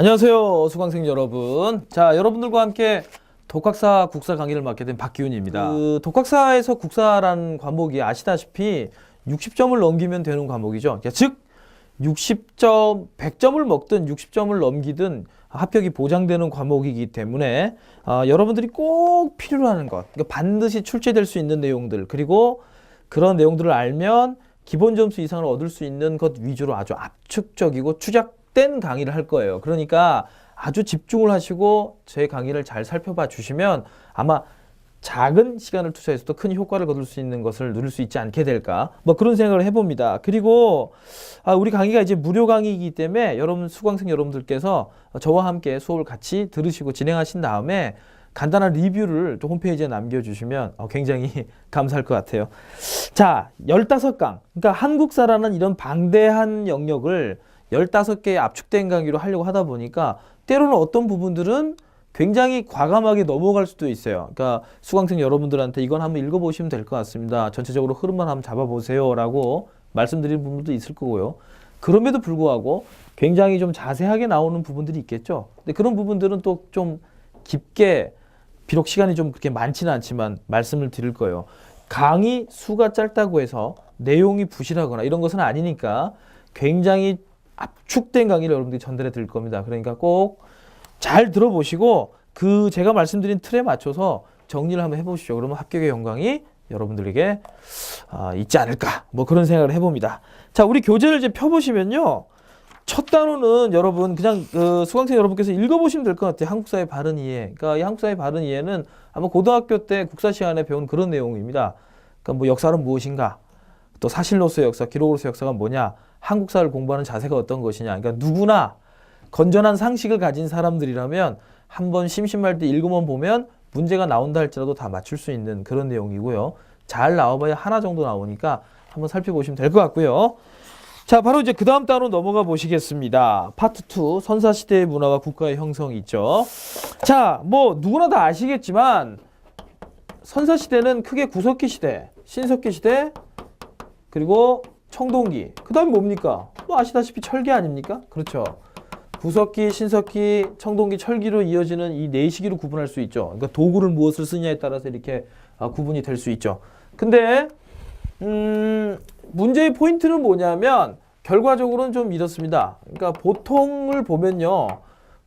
안녕하세요, 수강생 여러분. 자, 여러분들과 함께 독학사 국사 강의를 맡게 된 박기훈입니다. 독학사에서 국사라는 과목이 아시다시피 60점을 넘기면 되는 과목이죠. 즉 60점, 100점을 먹든 60점을 넘기든 합격이 보장되는 과목이기 때문에 여러분들이 꼭 필요로 하는 것, 그러니까 반드시 출제될 수 있는 내용들, 그리고 그런 내용들을 알면 기본 점수 이상을 얻을 수 있는 것 위주로 아주 압축적이고 추적된 강의를 할 거예요. 그러니까 아주 집중을 하시고 제 강의를 잘 살펴봐 주시면 아마 작은 시간을 투자해서도 큰 효과를 거둘 수 있는 것을 누릴 수 있지 않게 될까, 뭐 그런 생각을 해봅니다. 그리고 우리 강의가 이제 무료 강의이기 때문에 여러분, 수강생 여러분들께서 저와 함께 수업을 같이 들으시고 진행하신 다음에 간단한 리뷰를 또 홈페이지에 남겨주시면 굉장히 감사할 것 같아요. 자, 15강, 그러니까 한국사라는 이런 방대한 영역을 15개의 압축된 강의로 하려고 하다 보니까 때로는 어떤 부분들은 굉장히 과감하게 넘어갈 수도 있어요. 그러니까 수강생 여러분들한테 이건 한번 읽어보시면 될 것 같습니다. 전체적으로 흐름만 한번 잡아보세요 라고 말씀드리는 부분도 있을 거고요. 그럼에도 불구하고 굉장히 좀 자세하게 나오는 부분들이 있겠죠. 근데 그런 부분들은 또 좀 깊게, 비록 시간이 좀 그렇게 많지는 않지만 말씀을 드릴 거예요. 강의 수가 짧다고 해서 내용이 부실하거나 이런 것은 아니니까 굉장히 압축된 강의를 여러분들이 전달해 드릴 겁니다. 그러니까 꼭 잘 들어보시고 그 제가 말씀드린 틀에 맞춰서 정리를 한번 해보시죠. 그러면 합격의 영광이 여러분들에게 있지 않을까, 뭐 그런 생각을 해봅니다. 자, 우리 교재를 이제 펴보시면요, 첫 단원은 여러분 그냥 수강생 여러분께서 읽어보시면 될 것 같아요. 한국사의 바른 이해. 그러니까 이 한국사의 바른 이해는 아마 고등학교 때 국사 시간에 배운 그런 내용입니다. 그러니까 뭐 역사는 무엇인가, 또 사실로서의 역사, 기록으로서의 역사가 뭐냐, 한국사를 공부하는 자세가 어떤 것이냐. 그러니까 누구나 건전한 상식을 가진 사람들이라면 한번 심심할 때 읽어만 보면 문제가 나온다 할지라도 다 맞출 수 있는 그런 내용이고요. 잘 나와봐야 하나 정도 나오니까 한번 살펴보시면 될 것 같고요. 자, 바로 이제 그 다음 단으로 넘어가 보시겠습니다. 파트 2, 선사시대의 문화와 국가의 형성이 있죠. 자, 뭐 누구나 다 아시겠지만 선사시대는 크게 구석기 시대, 신석기 시대, 그리고 청동기, 그 다음에 뭡니까? 뭐 아시다시피 철기 아닙니까? 그렇죠. 구석기, 신석기, 청동기, 철기로 이어지는 이 네 시기로 구분할 수 있죠. 그러니까 도구를 무엇을 쓰냐에 따라서 이렇게 구분이 될 수 있죠. 근데 문제의 포인트는 뭐냐면 결과적으로는 좀 이렇습니다. 그러니까 보통을 보면요,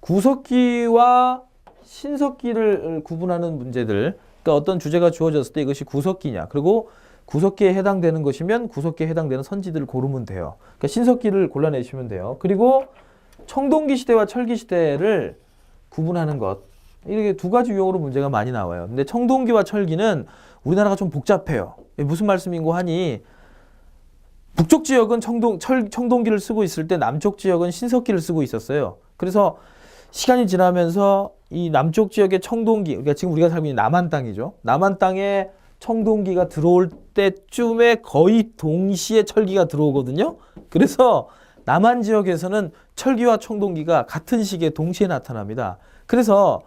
구석기와 신석기를 구분하는 문제들, 그러니까 어떤 주제가 주어졌을 때 이것이 구석기냐, 그리고 구석기에 해당되는 것이면 구석기에 해당되는 선지들을 고르면 돼요. 그러니까 신석기를 골라내시면 돼요. 그리고 청동기 시대와 철기 시대를 구분하는 것, 이렇게 두 가지 유형으로 문제가 많이 나와요. 근데 청동기와 철기는 우리나라가 좀 복잡해요. 무슨 말씀인고 하니, 북쪽 지역은 청동기를 쓰고 있을 때 남쪽 지역은 신석기를 쓰고 있었어요. 그래서 시간이 지나면서 이 남쪽 지역의 청동기, 그러니까 지금 우리가 살고 있는 남한 땅이죠. 남한 땅에 청동기가 들어올 때쯤에 거의 동시에 철기가 들어오거든요. 그래서 남한 지역에서는 철기와 청동기가 같은 시기에 동시에 나타납니다. 그래서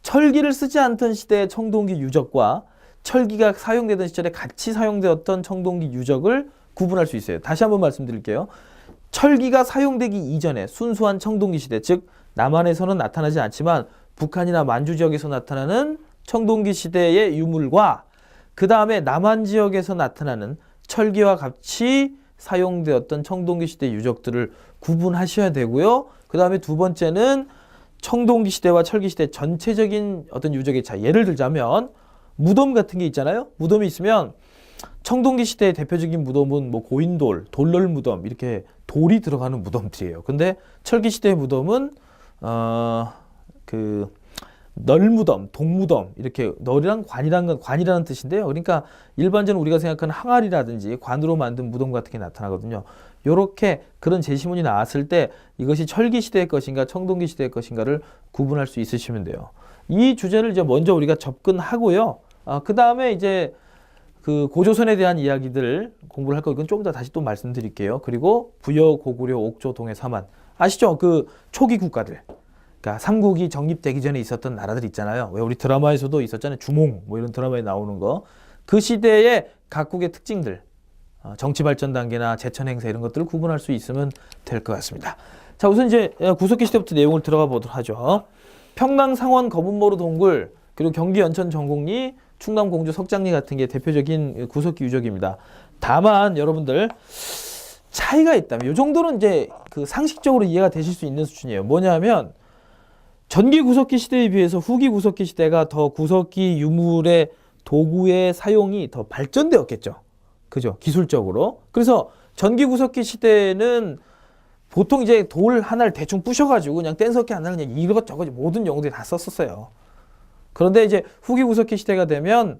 철기를 쓰지 않던 시대의 청동기 유적과 철기가 사용되던 시절에 같이 사용되었던 청동기 유적을 구분할 수 있어요. 다시 한번 말씀드릴게요. 철기가 사용되기 이전에 순수한 청동기 시대, 즉 남한에서는 나타나지 않지만 북한이나 만주 지역에서 나타나는 청동기 시대의 유물과 그 다음에 남한 지역에서 나타나는 철기와 같이 사용되었던 청동기 시대 유적들을 구분하셔야 되고요. 그 다음에 두 번째는 청동기 시대와 철기 시대 전체적인 어떤 유적의 차이. 예를 들자면 무덤 같은 게 있잖아요. 무덤이 있으면 청동기 시대의 대표적인 무덤은 뭐 고인돌, 돌널 무덤, 이렇게 돌이 들어가는 무덤들이에요. 근데 철기 시대의 무덤은 널무덤, 동무덤, 이렇게 널이랑 관이라는 건 관이라는 뜻인데요. 그러니까 일반적으로 우리가 생각하는 항아리라든지 관으로 만든 무덤 같은 게 나타나거든요. 요렇게 그런 제시문이 나왔을 때 이것이 철기 시대의 것인가 청동기 시대의 것인가를 구분할 수 있으시면 돼요. 이 주제를 이제 먼저 우리가 접근하고요. 그 다음에 이제 그 고조선에 대한 이야기들 공부를 할 거, 이건 좀 더 다시 또 말씀드릴게요. 그리고 부여, 고구려, 옥조, 동해, 서만, 아시죠? 그 초기 국가들. 그러니까 삼국이 정립되기 전에 있었던 나라들 있잖아요. 왜 우리 드라마에서도 있었잖아요. 주몽, 뭐 이런 드라마에 나오는 거. 그 시대의 각국의 특징들, 정치 발전 단계나 제천 행사 이런 것들을 구분할 수 있으면 될 것 같습니다. 자, 우선 이제 구석기 시대부터 내용을 들어가 보도록 하죠. 평강, 상원, 검은모루, 동굴, 그리고 경기, 연천, 전곡리, 충남, 공주, 석장리 같은 게 대표적인 구석기 유적입니다. 다만 여러분들 차이가 있다면 이 정도는 이제 그 상식적으로 이해가 되실 수 있는 수준이에요. 뭐냐면 전기 구석기 시대에 비해서 후기 구석기 시대가 더 구석기 유물의 도구의 사용이 더 발전되었겠죠. 그죠? 기술적으로. 그래서 전기 구석기 시대는 보통 이제 돌 하나를 대충 부셔가지고 그냥 뗀석기 하나를 그냥 이것저것 모든 용도에 다 썼었어요. 그런데 이제 후기 구석기 시대가 되면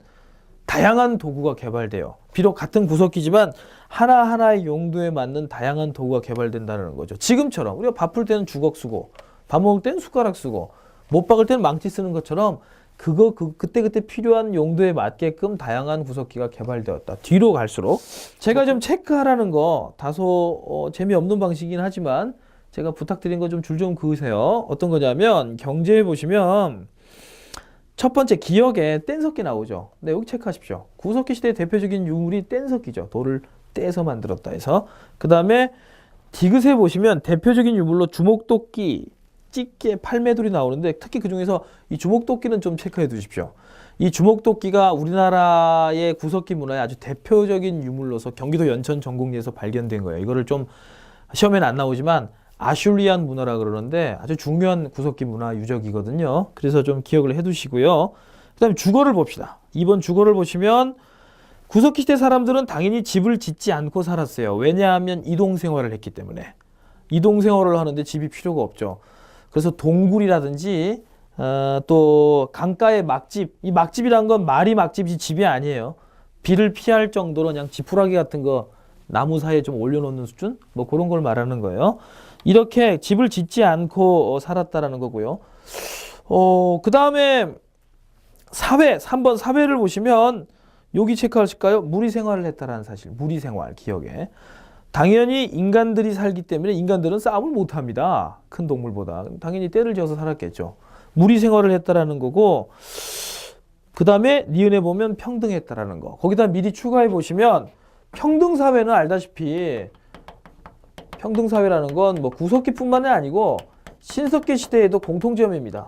다양한 도구가 개발돼요. 비록 같은 구석기지만 하나하나의 용도에 맞는 다양한 도구가 개발된다는 거죠. 지금처럼 우리가 밥 풀 때는 주걱 쓰고 밥 먹을 때는 숟가락 쓰고 못 박을 때는 망치 쓰는 것처럼 그때 필요한 용도에 맞게끔 다양한 구석기가 개발되었다. 뒤로 갈수록 제가 좀 체크하라는 거 다소 재미없는 방식이긴 하지만 제가 부탁드린 거 좀 줄 좀 그으세요. 어떤 거냐면 경제에 보시면 첫 번째 기역에 뗀석기 나오죠. 네, 여기 체크하십시오. 구석기 시대의 대표적인 유물이 뗀석기죠. 돌을 떼서 만들었다 해서. 그 다음에 디귿에 보시면 대표적인 유물로 주먹도끼, 집게, 팔매돌이 나오는데 특히 그 중에서 이 주먹도끼는 좀 체크해 두십시오. 이 주먹도끼가 우리나라의 구석기 문화의 아주 대표적인 유물로서 경기도 연천 전곡리에서 발견된 거예요. 이거를 좀 시험에는 안 나오지만 아슐리안 문화라 그러는데 아주 중요한 구석기 문화 유적이거든요. 그래서 좀 기억을 해 두시고요. 그 다음에 주거를 봅시다. 2번 주거를 보시면 구석기 시대 사람들은 당연히 집을 짓지 않고 살았어요. 왜냐하면 이동 생활을 했기 때문에. 이동 생활을 하는데 집이 필요가 없죠. 그래서 동굴이라든지 또 강가의 막집, 이 막집이란 건 말이 막집이지 집이 아니에요. 비를 피할 정도로 그냥 지푸라기 같은 거 나무 사이에 좀 올려놓는 수준? 뭐 그런 걸 말하는 거예요. 이렇게 집을 짓지 않고 살았다라는 거고요. 그 다음에 사회, 3번 사회를 보시면 여기 체크하실까요? 무리 생활을 했다라는 사실. 무리 생활, 기억에. 당연히 인간들이 살기 때문에 인간들은 싸움을 못합니다. 큰 동물보다. 당연히 떼를 지어서 살았겠죠. 무리 생활을 했다라는 거고, 그 다음에 니은에 보면 평등했다라는 거. 거기다 미리 추가해 보시면 평등사회는 알다시피 평등사회라는 건 뭐 구석기뿐만이 아니고 신석기 시대에도 공통점입니다.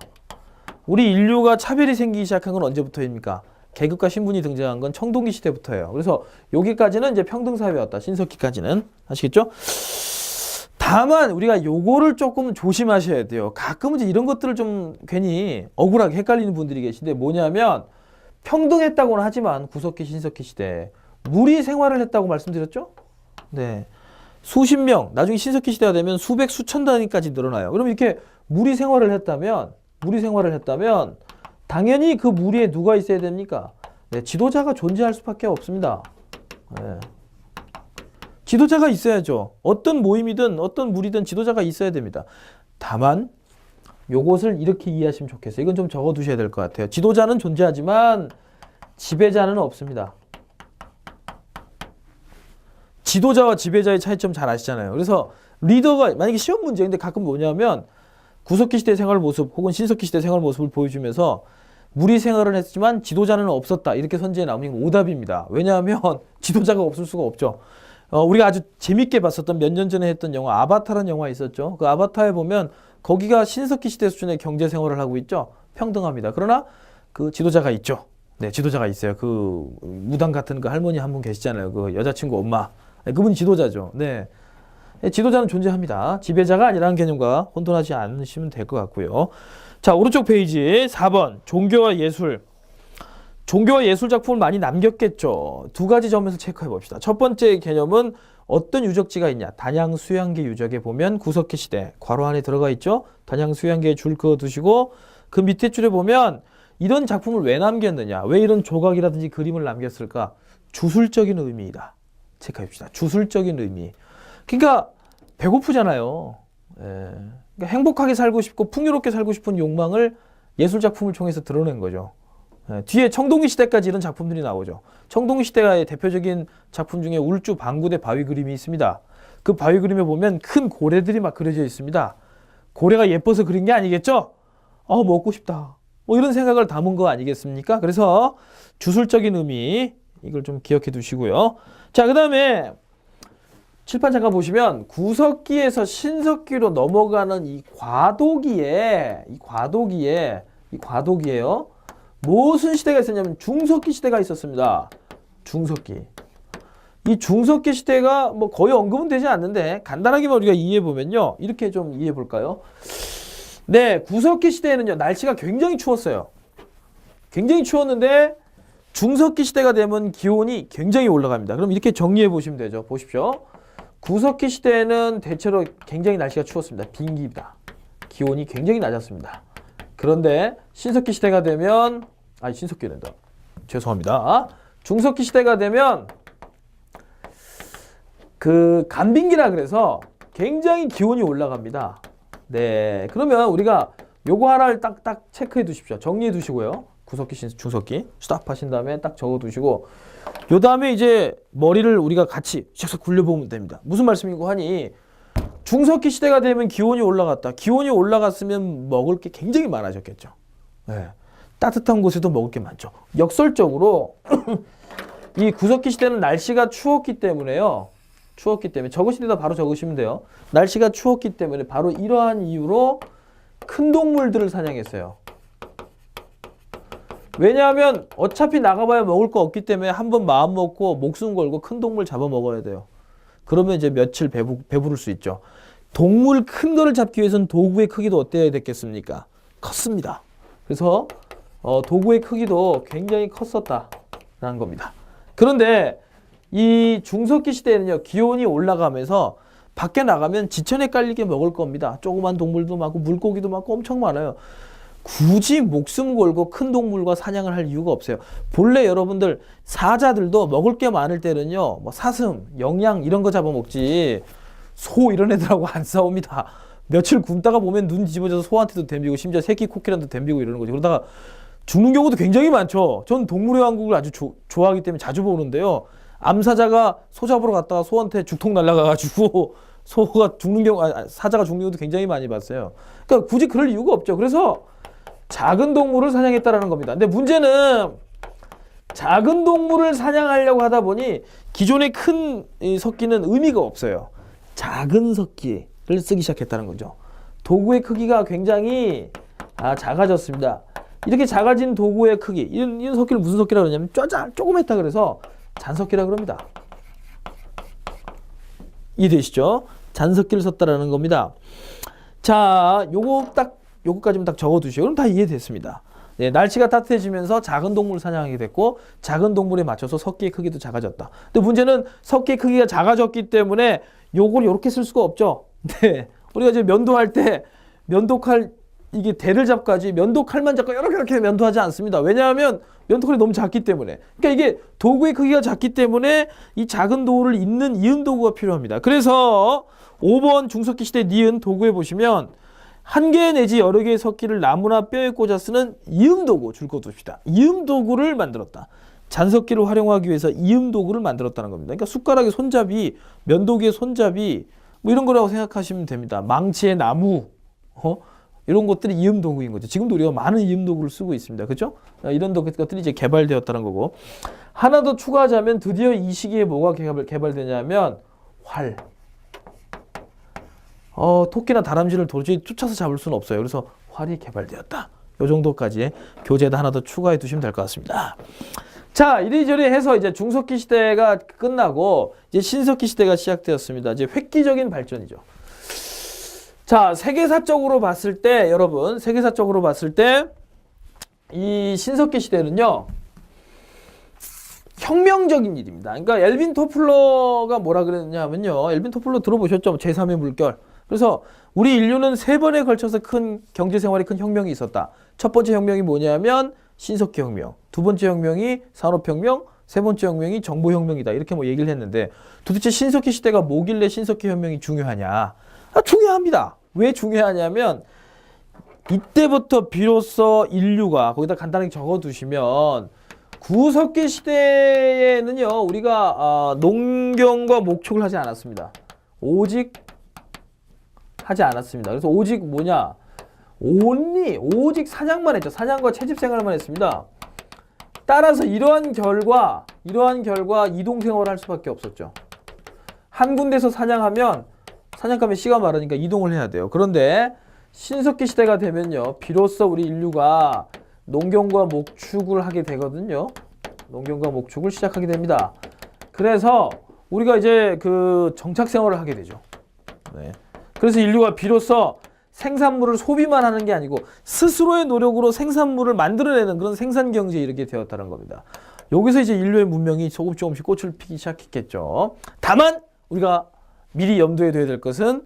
우리 인류가 차별이 생기기 시작한 건 언제부터입니까? 계급과 신분이 등장한 건 청동기 시대부터예요. 그래서 여기까지는 이제 평등사회였다. 신석기까지는. 아시겠죠? 다만 우리가 요거를 조금 조심하셔야 돼요. 가끔은 이제 이런 것들을 좀 괜히 억울하게 헷갈리는 분들이 계신데 뭐냐면 평등했다고는 하지만 구석기, 신석기 시대 무리 생활을 했다고 말씀드렸죠? 네. 수십 명, 나중에 신석기 시대가 되면 수백, 수천 단위까지 늘어나요. 그럼 이렇게 무리 생활을 했다면 당연히 그 무리에 누가 있어야 됩니까? 네, 지도자가 존재할 수밖에 없습니다. 네. 지도자가 있어야죠. 어떤 모임이든 어떤 무리든 지도자가 있어야 됩니다. 다만 요것을 이렇게 이해하시면 좋겠어요. 이건 좀 적어 두셔야 될 것 같아요. 지도자는 존재하지만 지배자는 없습니다. 지도자와 지배자의 차이점 잘 아시잖아요. 그래서 리더가 만약에 시험 문제인데 가끔 뭐냐면 구석기 시대 생활 모습 혹은 신석기 시대 생활 모습을 보여주면서 무리 생활을 했지만 지도자는 없었다. 이렇게 선지에 나오면 오답입니다. 왜냐하면 지도자가 없을 수가 없죠. 우리가 아주 재밌게 봤었던 몇 년 전에 했던 영화 아바타라는 영화 있었죠. 그 아바타에 보면 거기가 신석기 시대 수준의 경제 생활을 하고 있죠. 평등합니다. 그러나 그 지도자가 있죠. 네, 지도자가 있어요. 그 무당 같은 그 할머니 한 분 계시잖아요. 그 여자친구 엄마. 그분이 지도자죠. 네. 지도자는 존재합니다. 지배자가 아니라는 개념과 혼돈하지 않으시면 될 것 같고요. 자, 오른쪽 페이지 4번 종교와 예술. 종교와 예술 작품을 많이 남겼겠죠. 두 가지 점에서 체크해 봅시다. 첫 번째 개념은 어떤 유적지가 있냐. 단양 수양계 유적에 보면 구석기 시대 괄호 안에 들어가 있죠. 단양 수양계에 줄 그어 두시고 그 밑에 줄에 보면 이런 작품을 왜 남겼느냐. 왜 이런 조각이라든지 그림을 남겼을까. 주술적인 의미이다. 체크해 봅시다. 주술적인 의미. 그러니까 배고프잖아요. 예. 그러니까 행복하게 살고 싶고 풍요롭게 살고 싶은 욕망을 예술 작품을 통해서 드러낸 거죠. 예. 뒤에 청동기 시대까지 이런 작품들이 나오죠. 청동기 시대의 대표적인 작품 중에 울주 방구대 바위 그림이 있습니다. 그 바위 그림에 보면 큰 고래들이 막 그려져 있습니다. 고래가 예뻐서 그린 게 아니겠죠? 먹고 싶다. 뭐 이런 생각을 담은 거 아니겠습니까? 그래서 주술적인 의미 이걸 좀 기억해 두시고요. 자, 그 다음에 칠판 잠깐 보시면 구석기에서 신석기로 넘어가는 이 과도기예요. 무슨 시대가 있었냐면 중석기 시대가 있었습니다. 중석기. 이 중석기 시대가 뭐 거의 언급은 되지 않는데 간단하게만 우리가 이해해 보면요. 이렇게 좀 이해해 볼까요? 네, 구석기 시대에는요. 날씨가 굉장히 추웠어요. 굉장히 추웠는데 중석기 시대가 되면 기온이 굉장히 올라갑니다. 그럼 이렇게 정리해 보시면 되죠. 보십시오. 구석기 시대에는 대체로 굉장히 날씨가 추웠습니다. 빙기입니다. 기온이 굉장히 낮았습니다. 그런데 신석기 시대가 되면 신석기랜다. 죄송합니다. 중석기 시대가 되면 그 간빙기라 그래서 굉장히 기온이 올라갑니다. 네, 그러면 우리가 요거 하나를 딱 체크해 두십시오. 정리해 두시고요. 구석기, 중석기 스탑 하신 다음에 딱 적어 두시고 요 다음에 이제 머리를 우리가 같이 쫙 굴려보면 됩니다. 무슨 말씀이고 하니 중석기 시대가 되면 기온이 올라갔다. 기온이 올라갔으면 먹을 게 굉장히 많아졌겠죠. 네. 따뜻한 곳에도 먹을 게 많죠. 역설적으로 이 구석기 시대는 날씨가 추웠기 때문에요. 적으신 데다 바로 적으시면 돼요. 날씨가 추웠기 때문에 바로 이러한 이유로 큰 동물들을 사냥했어요. 왜냐하면 어차피 나가봐야 먹을 거 없기 때문에 한번 마음 먹고 목숨 걸고 큰 동물 잡아 먹어야 돼요. 그러면 이제 며칠 배부를 수 있죠. 동물 큰 거를 잡기 위해서는 도구의 크기도 어때야 됐겠습니까? 컸습니다. 그래서 도구의 크기도 굉장히 컸었다라는 겁니다. 그런데 이 중석기 시대에는요. 기온이 올라가면서 밖에 나가면 지천에 깔리게 먹을 겁니다. 조그만 동물도 많고 물고기도 많고 엄청 많아요. 굳이 목숨 걸고 큰 동물과 사냥을 할 이유가 없어요. 본래 여러분들 사자들도 먹을 게 많을 때는요. 뭐 사슴, 영양 이런 거 잡아먹지 소 이런 애들하고 안 싸웁니다. 며칠 굶다가 보면 눈 뒤집어져서 소한테도 덤비고 심지어 새끼 코끼리한테도 덤비고 이러는 거죠. 그러다가 죽는 경우도 굉장히 많죠. 전 동물의 왕국을 아주 좋아하기 때문에 자주 보는데요. 암사자가 소 잡으러 갔다가 소한테 죽통 날아가가지고 소가 죽는 경우, 사자가 죽는 경우도 굉장히 많이 봤어요. 그러니까 굳이 그럴 이유가 없죠. 그래서 작은 동물을 사냥했다라는 겁니다. 근데 문제는 작은 동물을 사냥하려고 하다 보니 기존의 큰 석기는 의미가 없어요. 작은 석기를 쓰기 시작했다는 거죠. 도구의 크기가 굉장히 작아졌습니다. 이렇게 작아진 도구의 크기, 이런 석기를 무슨 석기라고 그러냐면 조그맣다 그래서 잔석기라 그럽니다. 이해되시죠? 잔석기를 썼다라는 겁니다. 자, 요거까지만 딱 적어두시고 그럼 다 이해됐습니다. 네, 날씨가 따뜻해지면서 작은 동물을 사냥하게 됐고 작은 동물에 맞춰서 석기의 크기도 작아졌다. 근데 문제는 석기의 크기가 작아졌기 때문에 요걸 이렇게 쓸 수가 없죠. 네, 우리가 이제 면도할 때 면도칼 이게 대를 잡까지 면도칼만 잡고 이렇게 면도하지 않습니다. 왜냐하면 면도칼이 너무 작기 때문에. 그러니까 이게 도구의 크기가 작기 때문에 이 작은 도구를 잇는 이은 도구가 필요합니다. 그래서 5번 중석기 시대 니은 도구에 보시면 한 개 내지 여러 개의 석기를 나무나 뼈에 꽂아 쓰는 이음 도구 줄 거 둡시다. 이음 도구를 만들었다. 잔석기를 활용하기 위해서 이음 도구를 만들었다는 겁니다. 그러니까 숟가락의 손잡이, 면도기의 손잡이 뭐 이런 거라고 생각하시면 됩니다. 망치의 나무, 이런 것들이 이음 도구인 거죠. 지금도 우리가 많은 이음 도구를 쓰고 있습니다. 그렇죠? 이런 것들이 이제 개발되었다는 거고. 하나 더 추가하자면 드디어 이 시기에 뭐가 개발되냐면 활. 토끼나 다람쥐를 도저히 쫓아서 잡을 수는 없어요. 그래서 활이 개발되었다. 요 정도까지 교재에다 하나 더 추가해 두시면 될 것 같습니다. 자, 이리저리 해서 이제 중석기 시대가 끝나고 이제 신석기 시대가 시작되었습니다. 이제 획기적인 발전이죠. 자, 세계사적으로 봤을 때 여러분, 세계사적으로 봤을 때 이 신석기 시대는요. 혁명적인 일입니다. 그러니까 엘빈 토플러가 뭐라 그랬냐면요. 엘빈 토플러 들어보셨죠? 제3의 물결. 그래서 우리 인류는 3번에 걸쳐서 큰 경제생활에 큰 혁명이 있었다. 첫 번째 혁명이 뭐냐면 신석기 혁명. 두 번째 혁명이 산업혁명. 세 번째 혁명이 정보혁명이다. 이렇게 뭐 얘기를 했는데 도대체 신석기 시대가 뭐길래 신석기 혁명이 중요하냐? 중요합니다. 왜 중요하냐면 이때부터 비로소 인류가 거기다 간단하게 적어두시면 구석기 시대에는요. 우리가 농경과 목축을 하지 않았습니다. 오직 하지 않았습니다. 그래서 오직 뭐냐? 오직 사냥만 했죠. 사냥과 채집 생활만 했습니다. 따라서 이러한 결과 이동 생활을 할 수밖에 없었죠. 한 군데서 사냥하면 사냥감의 씨가 마르니까 이동을 해야 돼요. 그런데 신석기 시대가 되면요, 비로소 우리 인류가 농경과 목축을 하게 되거든요. 농경과 목축을 시작하게 됩니다. 그래서 우리가 이제 그 정착 생활을 하게 되죠. 네. 그래서 인류가 비로소 생산물을 소비만 하는 게 아니고 스스로의 노력으로 생산물을 만들어내는 그런 생산 경제에 이르게 되었다는 겁니다. 여기서 이제 인류의 문명이 조금씩 꽃을 피기 시작했겠죠. 다만 우리가 미리 염두에 둬야 될 것은,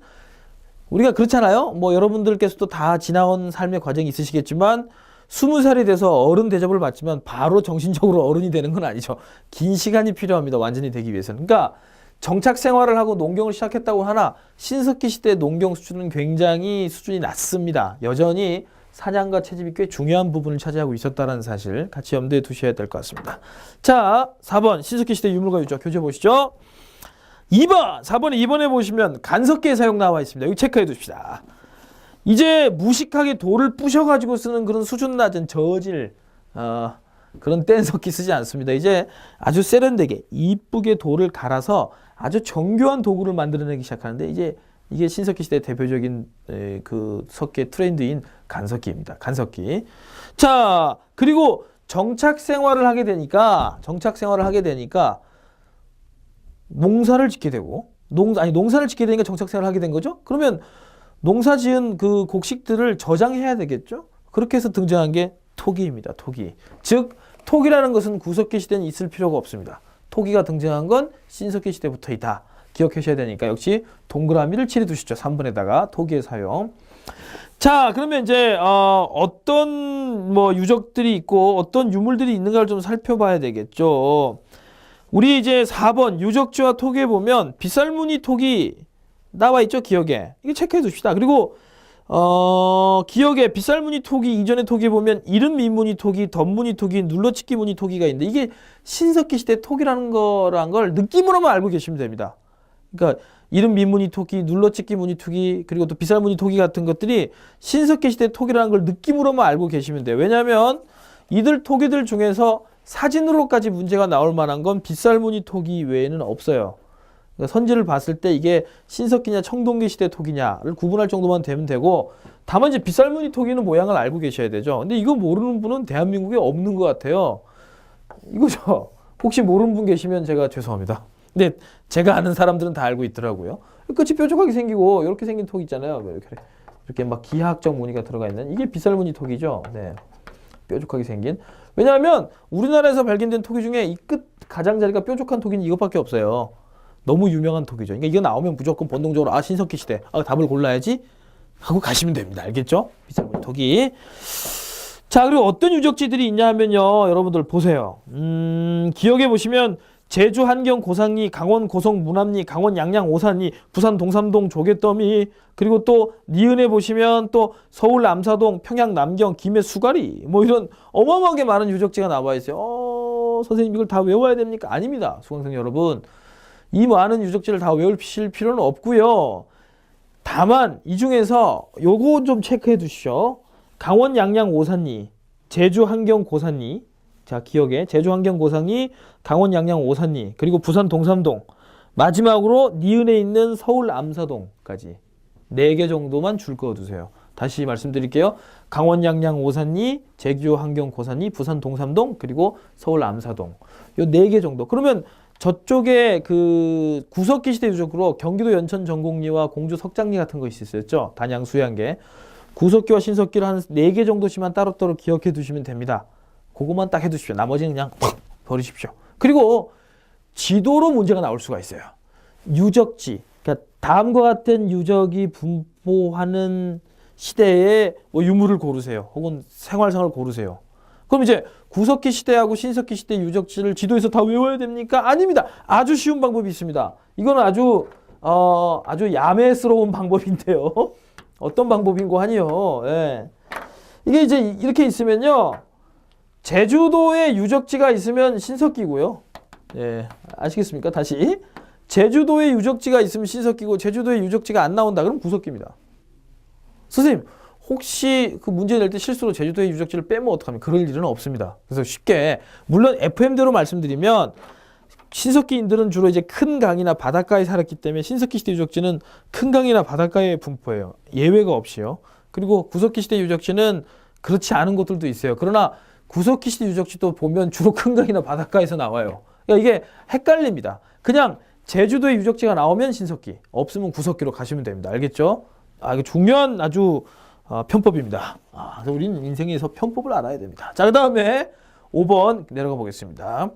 우리가 그렇잖아요. 뭐 여러분들께서도 다 지나온 삶의 과정이 있으시겠지만 20살이 돼서 어른 대접을 받지만 바로 정신적으로 어른이 되는 건 아니죠. 긴 시간이 필요합니다. 완전히 되기 위해서는. 그러니까 정착 생활을 하고 농경을 시작했다고 하나 신석기 시대 농경 수준은 굉장히 수준이 낮습니다. 여전히 사냥과 채집이 꽤 중요한 부분을 차지하고 있었다는 사실 같이 염두에 두셔야 될 것 같습니다. 자, 4번 신석기 시대 유물과 유적 교재 보시죠. 4번에 2번에 보시면 간석기의 사용 나와 있습니다. 여기 체크해 두십시다. 이제 무식하게 돌을 부셔가지고 쓰는 그런 수준 낮은 저질, 그런 뗀석기 쓰지 않습니다. 이제 아주 세련되게 이쁘게 돌을 갈아서 아주 정교한 도구를 만들어내기 시작하는데, 이제 이게 신석기 시대의 대표적인 그 석기의 트렌드인 간석기입니다. 간석기. 자, 그리고 정착 생활을 하게 되니까 농사를 짓게 되고, 농사를 짓게 되니까 정착 생활을 하게 된 거죠. 그러면 농사 지은 그 곡식들을 저장해야 되겠죠. 그렇게 해서 등장한 게 토기입니다. 토기. 즉 토기라는 것은 구석기 시대는 있을 필요가 없습니다. 토기가 등장한 건 신석기 시대부터이다. 기억하셔야 되니까 역시 동그라미를 칠해 두시죠. 3번에다가 토기의 사용. 자, 그러면 이제 어떤 뭐 유적들이 있고 어떤 유물들이 있는가를 좀 살펴봐야 되겠죠. 우리 이제 4번 유적지와 토기에 보면 빗살무늬 토기 나와 있죠. 기억에. 이게 체크해 두십시다. 그리고 기억에 빗살무늬 토기 이전의 토기에 보면 이른 민무늬 토기, 덧무늬 토기, 눌러찍기 무늬 토기가 있는데, 이게 신석기 시대 토기라는 걸 느낌으로만 알고 계시면 됩니다. 그러니까 이른 민무늬 토기, 눌러찍기 무늬 토기, 그리고 또 빗살무늬 토기 같은 것들이 신석기 시대 토기라는 걸 느낌으로만 알고 계시면 돼요. 왜냐하면 이들 토기들 중에서 사진으로까지 문제가 나올 만한 건 빗살무늬 토기 외에는 없어요. 그러니까 선지를 봤을 때 이게 신석기냐 청동기 시대 토기냐를 구분할 정도만 되면 되고, 다만 이제 빗살무늬 토기는 모양을 알고 계셔야 되죠. 근데 이거 모르는 분은 대한민국에 없는 것 같아요. 이거죠. 혹시 모르는 분 계시면 제가 죄송합니다. 근데 제가 아는 사람들은 다 알고 있더라고요. 끝이 뾰족하게 생기고 이렇게 생긴 토기 있잖아요. 이렇게 막 기하학적 무늬가 들어가 있는, 이게 빗살무늬 토기죠. 네, 뾰족하게 생긴. 왜냐하면 우리나라에서 발견된 토기 중에 이 끝 가장자리가 뾰족한 토기는 이것밖에 없어요. 너무 유명한 토기죠. 그러니까 이거 나오면 무조건 본능적으로 신석기 시대, 답을 골라야지 하고 가시면 됩니다. 알겠죠? 빗살무늬 토기. 자, 그리고 어떤 유적지들이 있냐 하면요, 여러분들 보세요. 기억해 보시면 제주 한경 고상리, 강원 고성 문암리, 강원 양양 오산리, 부산 동삼동 조개더미, 그리고 또 니은에 보시면 또 서울 남사동, 평양 남경, 김해 수가리, 뭐 이런 어마어마하게 많은 유적지가 나와 있어요. 선생님 이걸 다 외워야 됩니까? 아닙니다. 수강생 여러분. 이 많은 유적지를 다 외우실 필요는 없고요. 다만 이 중에서 요거 좀 체크해 두시죠. 강원 양양 오산리, 제주 한경 고산리, 자 기억에 제주 한경 고산리, 강원 양양 오산리, 그리고 부산 동삼동, 마지막으로 니은에 있는 서울 암사동까지 4개 정도만 줄 그어 두세요. 다시 말씀드릴게요. 강원 양양 오산리, 제주 한경 고산리, 부산 동삼동, 그리고 서울 암사동, 요 4개 정도. 그러면 저쪽에 그 구석기 시대 유적으로 경기도 연천 전곡리와 공주 석장리 같은 거 있었죠. 단양 수양계. 구석기와 신석기를 한 4개 정도씩만 따로따로 기억해 두시면 됩니다. 그것만 딱 해두십시오. 나머지는 그냥 버리십시오. 그리고 지도로 문제가 나올 수가 있어요. 유적지, 그러니까 다음과 같은 유적이 분포하는 시대의 뭐 유물을 고르세요. 혹은 생활상을 고르세요. 그럼 이제 구석기 시대하고 신석기 시대 유적지를 지도에서 다 외워야 됩니까? 아닙니다. 아주 쉬운 방법이 있습니다. 이거는 아주 야매스러운 방법인데요. 어떤 방법인고 하니요. 예. 이게 이제 이렇게 있으면요, 제주도에 유적지가 있으면 신석기고요. 예, 아시겠습니까? 다시 제주도에 유적지가 있으면 신석기고, 제주도에 유적지가 안 나온다 그럼 구석기입니다. 선생님 혹시 그 문제 낼 때 실수로 제주도의 유적지를 빼면 어떡합니까? 그럴 일은 없습니다. 그래서 쉽게, 물론 FM대로 말씀드리면 신석기인들은 주로 이제 큰 강이나 바닷가에 살았기 때문에 신석기 시대 유적지는 큰 강이나 바닷가에 분포해요. 예외가 없이요. 그리고 구석기 시대 유적지는 그렇지 않은 곳들도 있어요. 그러나 구석기 시대 유적지도 보면 주로 큰 강이나 바닷가에서 나와요. 그러니까 이게 헷갈립니다. 그냥 제주도의 유적지가 나오면 신석기, 없으면 구석기로 가시면 됩니다. 알겠죠? 이거 중요한 아주 편법입니다. 그래서 우리는 인생에서 편법을 알아야 됩니다. 자, 그 다음에 5번 내려가 보겠습니다.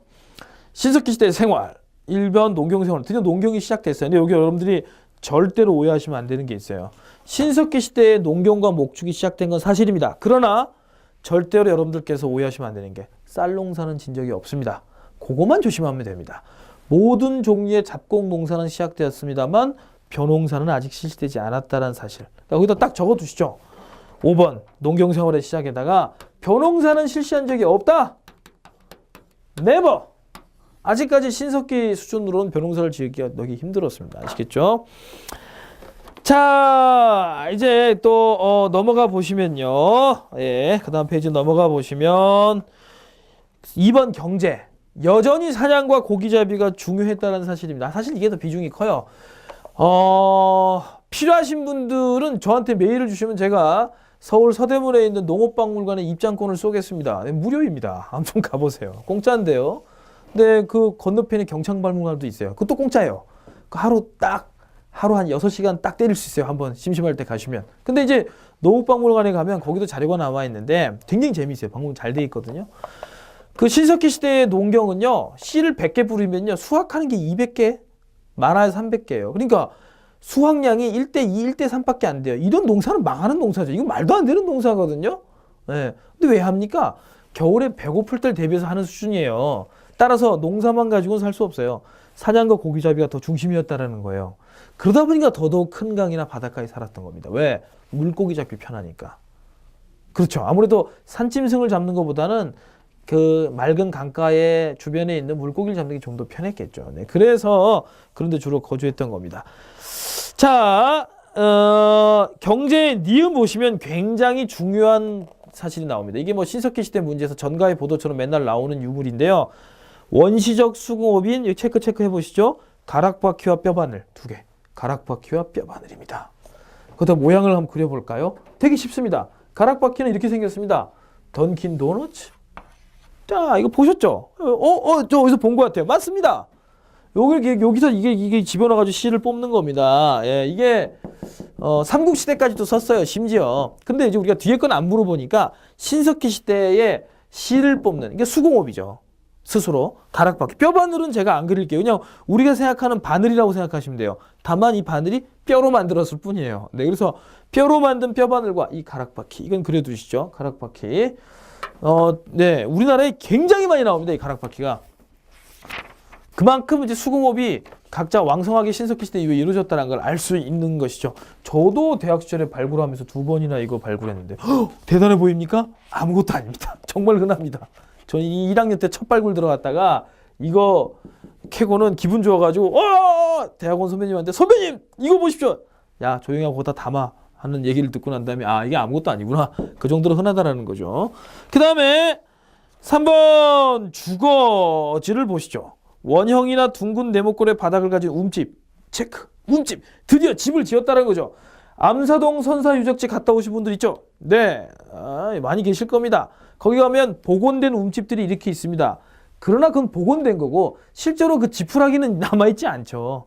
신석기 시대의 생활, 일변 농경생활, 드디어 농경이 시작됐어요. 근데 여기 여러분들이 절대로 오해하시면 안 되는 게 있어요. 신석기 시대에 농경과 목축이 시작된 건 사실입니다. 그러나 절대로 여러분들께서 오해하시면 안 되는 게 쌀 농사는 진 적이 없습니다. 그것만 조심하면 됩니다. 모든 종류의 잡곡 농사는 시작되었습니다만 벼농사는 아직 실시되지 않았다는 사실. 여기다 딱 적어두시죠. 5번 농경생활의 시작에다가 벼농사는 실시한 적이 없다. 네버. 아직까지 신석기 수준으로는 벼농사를 지으기가 너무 힘들었습니다. 아시겠죠? 자, 이제 또 넘어가 보시면요. 예, 그 다음 페이지 넘어가 보시면 2번 경제. 여전히 사냥과 고기잡이가 중요했다는 사실입니다. 사실 이게 더 비중이 커요. 필요하신 분들은 저한테 메일을 주시면 제가 서울 서대문에 있는 농업박물관에 입장권을 쏘겠습니다. 네, 무료입니다. 한번 가보세요. 공짜인데요. 근데 그 건너편에 경창박물관도 있어요. 그것도 공짜예요. 하루 한 6시간 딱 때릴 수 있어요. 한번 심심할 때 가시면. 근데 이제 농업박물관에 가면 거기도 자료가 나와 있는데 굉장히 재미있어요. 박물관 잘 돼 있거든요. 그 신석기 시대의 농경은요, 씨를 100개 뿌리면요, 수확하는 게 200개, 많아야 300개예요. 그러니까 수확량이 1대2, 1대3밖에 안 돼요. 이런 농사는 망하는 농사죠. 이건 말도 안 되는 농사거든요. 네. 근데 왜 합니까? 겨울에 배고플 때를 대비해서 하는 수준이에요. 따라서 농사만 가지고는 살 수 없어요. 사냥과 고기잡이가 더 중심이었다라는 거예요. 그러다 보니까 더더욱 큰 강이나 바닷가에 살았던 겁니다. 왜? 물고기 잡기 편하니까. 그렇죠. 아무래도 산짐승을 잡는 것보다는 그 맑은 강가의 주변에 있는 물고기를 잡는 게 좀 더 편했겠죠. 네, 그래서 그런데 주로 거주했던 겁니다. 자, 경제의 니은 보시면 굉장히 중요한 사실이 나옵니다. 이게 뭐 신석기 시대 문제에서 전가의 보도처럼 맨날 나오는 유물인데요. 원시적 수공업인, 여기 체크 해보시죠. 가락바퀴와 뼈바늘 2개. 가락바퀴와 뼈바늘입니다. 그다음 모양을 한번 그려볼까요? 되게 쉽습니다. 가락바퀴는 이렇게 생겼습니다. 던킨 도너츠. 자, 이거 보셨죠? 저 어디서 본 것 같아요. 맞습니다. 여기서 이게 집어넣어가지고 씨를 뽑는 겁니다. 예, 이게, 삼국시대까지도 썼어요. 심지어. 근데 이제 우리가 뒤에 건 안 물어보니까 신석기 시대에 씨를 뽑는, 이게 수공업이죠. 스스로. 가락바퀴. 뼈바늘은 제가 안 그릴게요. 그냥 우리가 생각하는 바늘이라고 생각하시면 돼요. 다만 이 바늘이 뼈로 만들었을 뿐이에요. 네, 그래서 뼈로 만든 뼈바늘과 이 가락바퀴. 이건 그려두시죠. 가락바퀴. 네, 우리나라에 굉장히 많이 나옵니다. 이 가락바퀴가. 그만큼 이제 수공업이 각자 왕성하게 신석기 시대 이후에 이루어졌다는 걸 알 수 있는 것이죠. 저도 대학 시절에 발굴하면서 2번이나 이거 발굴했는데 대단해 보입니까? 아무것도 아닙니다. 정말 흔합니다. 저는 1학년 때 첫 발굴 들어갔다가 이거 캐고는 기분 좋아가지고 대학원 선배님한테 선배님 이거 보십시오. 야 조용히 하고 거기다 담아 하는 얘기를 듣고 난 다음에 이게 아무것도 아니구나. 그 정도로 흔하다라는 거죠. 그 다음에 3번 주거지를 보시죠. 원형이나 둥근 네모꼴의 바닥을 가진 움집. 체크. 움집. 드디어 집을 지었다는 거죠. 암사동 선사 유적지 갔다 오신 분들 있죠? 네. 많이 계실 겁니다. 거기 가면 복원된 움집들이 이렇게 있습니다. 그러나 그건 복원된 거고 실제로 그 지푸라기는 남아있지 않죠.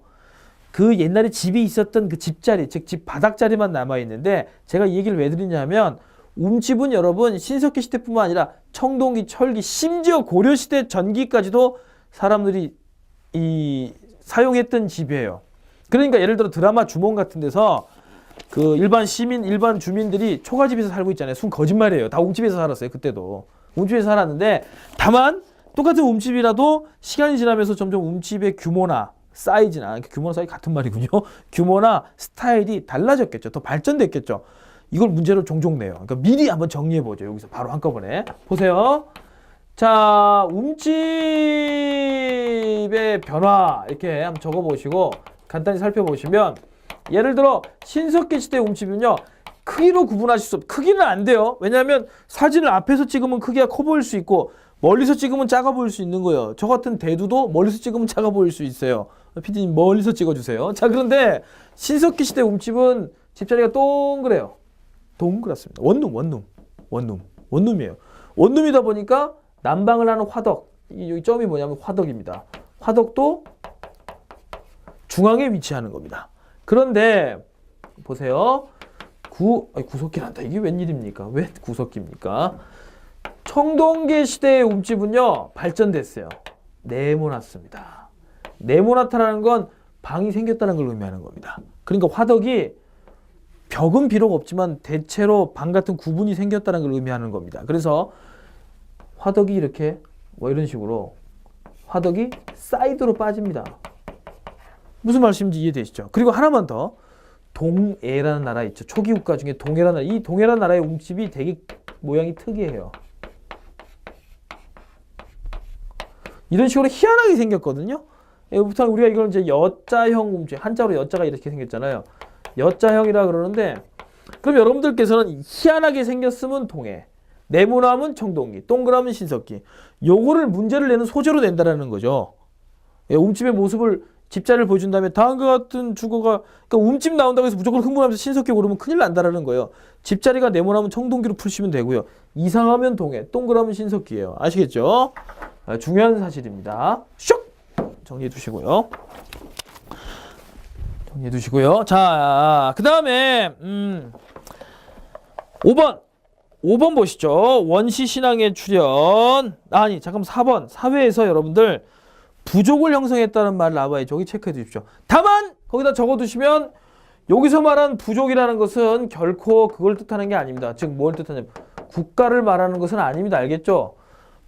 그 옛날에 집이 있었던 그 집자리, 즉 집 바닥자리만 남아있는데 제가 이 얘기를 왜 드리냐면 움집은 여러분 신석기 시대뿐만 아니라 청동기, 철기, 심지어 고려시대 전기까지도 사람들이 사용했던 집이에요. 그러니까 예를 들어 드라마 주몽 같은 데서 그 일반 시민, 일반 주민들이 초가집에서 살고 있잖아요. 순 거짓말이에요. 다 움집에서 살았어요. 그때도. 움집에서 살았는데 다만 똑같은 움집이라도 시간이 지나면서 점점 움집의 규모나 사이즈나 규모나 사이즈 같은 말이군요. 규모나 스타일이 달라졌겠죠. 더 발전됐겠죠. 이걸 문제로 종종 내요. 그러니까 미리 한번 정리해보죠. 여기서 바로 한꺼번에. 보세요. 자, 움집의 변화 이렇게 한번 적어보시고 간단히 살펴보시면 예를 들어 신석기 시대 움집은요. 크기로 구분하실 수 없어요. 크기는 안 돼요. 왜냐하면 사진을 앞에서 찍으면 크기가 커 보일 수 있고 멀리서 찍으면 작아 보일 수 있는 거예요. 저 같은 대두도 멀리서 찍으면 작아 보일 수 있어요. PD님 멀리서 찍어주세요. 자, 그런데 신석기 시대 움집은 집자리가 동그래요. 동그랗습니다. 원룸이에요. 원룸이다 보니까 난방을 하는 화덕, 여기 점이 뭐냐면 화덕입니다. 화덕도 중앙에 위치하는 겁니다. 그런데 보세요. 구석기란다. 이게 웬일입니까? 왜 구석기입니까? 청동기 시대의 움집은요, 발전됐어요. 네모났습니다. 네모나타라는 건 방이 생겼다는 걸 의미하는 겁니다. 그러니까 화덕이 벽은 비록 없지만 대체로 방 같은 구분이 생겼다는 걸 의미하는 겁니다. 그래서 화덕이 이렇게 뭐 이런 식으로 화덕이 사이드로 빠집니다. 무슨 말씀인지 이해되시죠? 그리고 하나만 더. 동해라는 나라 있죠. 초기 국가 중에 동해라는 나라. 이 동해라는 나라의 움집이 되게 모양이 특이해요. 이런 식으로 희한하게 생겼거든요. 보통 우리가 이걸 이제 여자형 움집, 한자로 여자가 이렇게 생겼잖아요. 여자형이라 그러는데, 그럼 여러분들께서는 희한하게 생겼으면 동해, 네모나면 청동기, 동그라면 신석기. 요거를 문제를 내는 소재로 낸다라는 거죠. 움집의 모습을 집자를 보여준 다음에 다음과 같은 주거가, 그러니까 움집 나온다고 해서 무조건 흥분하면서 신석기 고르면 큰일 난다라는 거예요. 집자리가 네모나면 청동기로 풀시면 되고요. 이상하면 동해, 동그라면 신석기예요. 아시겠죠? 중요한 사실입니다. 슉! 정리해 두시고요. 정리해 두시고요. 자, 그 다음에 5번 보시죠. 원시신앙의 출현. 아니, 잠깐 4번. 사회에서 여러분들 부족을 형성했다는 말 나와요. 저기 체크해 두십시오. 다만 거기다 적어 두시면 여기서 말한 부족이라는 것은 결코 그걸 뜻하는 게 아닙니다. 즉 뭘 뜻하냐면 국가를 말하는 것은 아닙니다. 알겠죠?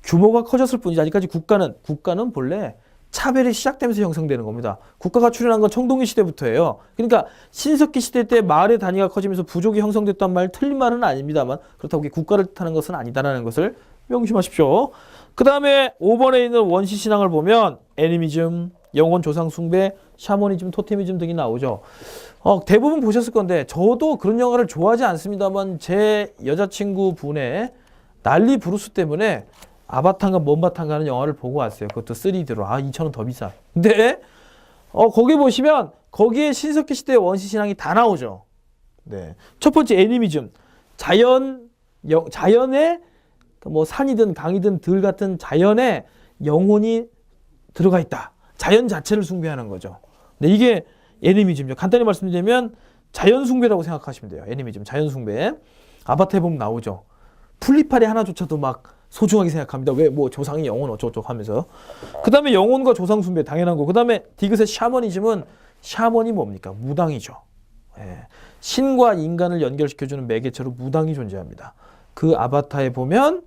규모가 커졌을 뿐이지 아직까지 국가는 본래 차별이 시작되면서 형성되는 겁니다. 국가가 출현한 건 청동기 시대부터예요. 그러니까 신석기 시대 때 마을의 단위가 커지면서 부족이 형성됐단 말 틀린 말은 아닙니다만 그렇다고 국가를 뜻하는 것은 아니다라는 것을 명심하십시오. 그 다음에 5번에 있는 원시신앙을 보면 애니미즘, 영혼 조상 숭배, 샤머니즘, 토테미즘 등이 나오죠. 대부분 보셨을 건데 저도 그런 영화를 좋아하지 않습니다만 제 여자친구 분의 난리 부르스 때문에 아바타인가 먼바타인가 하는 영화를 보고 왔어요. 그것도 3D로. 2,000원 더 비싸. 근데 거기 보시면 거기에 신석기 시대의 원시신앙이 다 나오죠. 네. 첫 번째 애니미즘. 자연의 뭐 산이든 강이든 들 같은 자연에 영혼이 들어가 있다. 자연 자체를 숭배하는 거죠. 네, 이게 애니미즘이죠. 간단히 말씀드리면 자연 숭배라고 생각하시면 돼요. 애니미즘, 자연 숭배. 아바타에 보면 나오죠. 풀리파리 하나조차도 막 소중하게 생각합니다. 왜 뭐 조상이 영혼 어쩌고저쩌고 하면서. 그 다음에 영혼과 조상 숭배 당연한 거. 그 다음에 디귿의 샤머니즘은 샤머니 뭡니까? 무당이죠. 예. 신과 인간을 연결시켜주는 매개체로 무당이 존재합니다. 그 아바타에 보면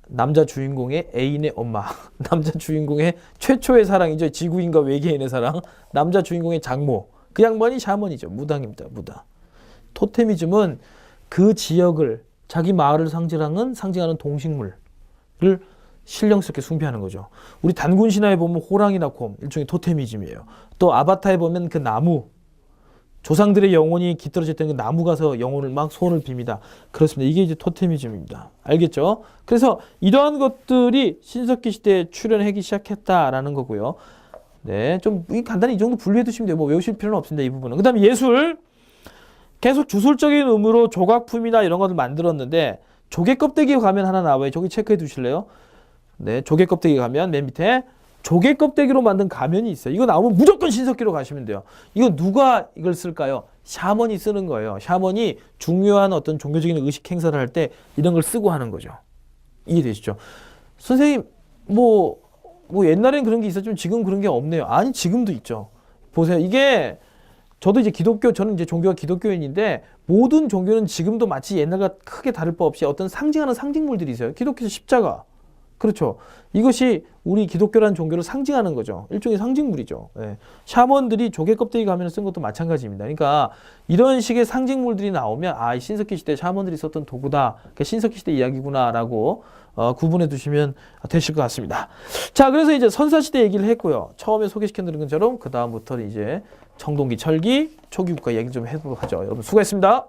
남자 주인공의 애인의 엄마, 남자 주인공의 최초의 사랑이죠. 지구인과 외계인의 사랑, 남자 주인공의 장모. 그 양반이 샤머니죠. 무당입니다. 무당. 토테미즘은 그 지역을 자기 마을을 상징하는 동식물을 신령스럽게 숭배하는 거죠. 우리 단군 신화에 보면 호랑이나 곰 일종의 토테미즘이에요. 또 아바타에 보면 그 나무 조상들의 영혼이 깃들어져 있던 그 나무 가서 영혼을 막 소원을 빕니다. 그렇습니다. 이게 이제 토테미즘입니다. 알겠죠? 그래서 이러한 것들이 신석기 시대에 출현하기 시작했다라는 거고요. 네, 좀 간단히 이 정도 분류해 두시면 돼요. 뭐 외우실 필요는 없습니다. 이 부분은. 그 다음에 예술. 계속 주술적인 의미로 조각품이나 이런 것을 만들었는데 조개 껍데기 가면 하나 나와요. 저기 체크해 두실래요? 네, 조개 껍데기 가면 맨 밑에 조개 껍데기로 만든 가면이 있어요. 이거 나오면 무조건 신석기로 가시면 돼요. 이거 누가 이걸 쓸까요? 샤먼이 쓰는 거예요. 샤먼이 중요한 어떤 종교적인 의식 행사를 할 때 이런 걸 쓰고 하는 거죠. 이해되시죠? 선생님, 뭐 옛날엔 그런 게 있었지만 지금 그런 게 없네요. 아니, 지금도 있죠. 보세요. 이게 저도 이제 저는 이제 종교가 기독교인인데 모든 종교는 지금도 마치 옛날과 크게 다를 바 없이 어떤 상징하는 상징물들이 있어요. 기독교에서 십자가. 그렇죠. 이것이 우리 기독교라는 종교를 상징하는 거죠. 일종의 상징물이죠. 네. 샤먼들이 조개 껍데기 가면을 쓴 것도 마찬가지입니다. 그러니까 이런 식의 상징물들이 나오면 이 신석기 시대 샤먼들이 썼던 도구다. 그러니까 신석기 시대 이야기구나라고 구분해 두시면 되실 것 같습니다. 자, 그래서 이제 선사시대 얘기를 했고요. 처음에 소개시켜드린 것처럼 그 다음부터는 이제 청동기, 철기, 초기국가 얘기를 좀 해보도록 하죠. 여러분 수고했습니다.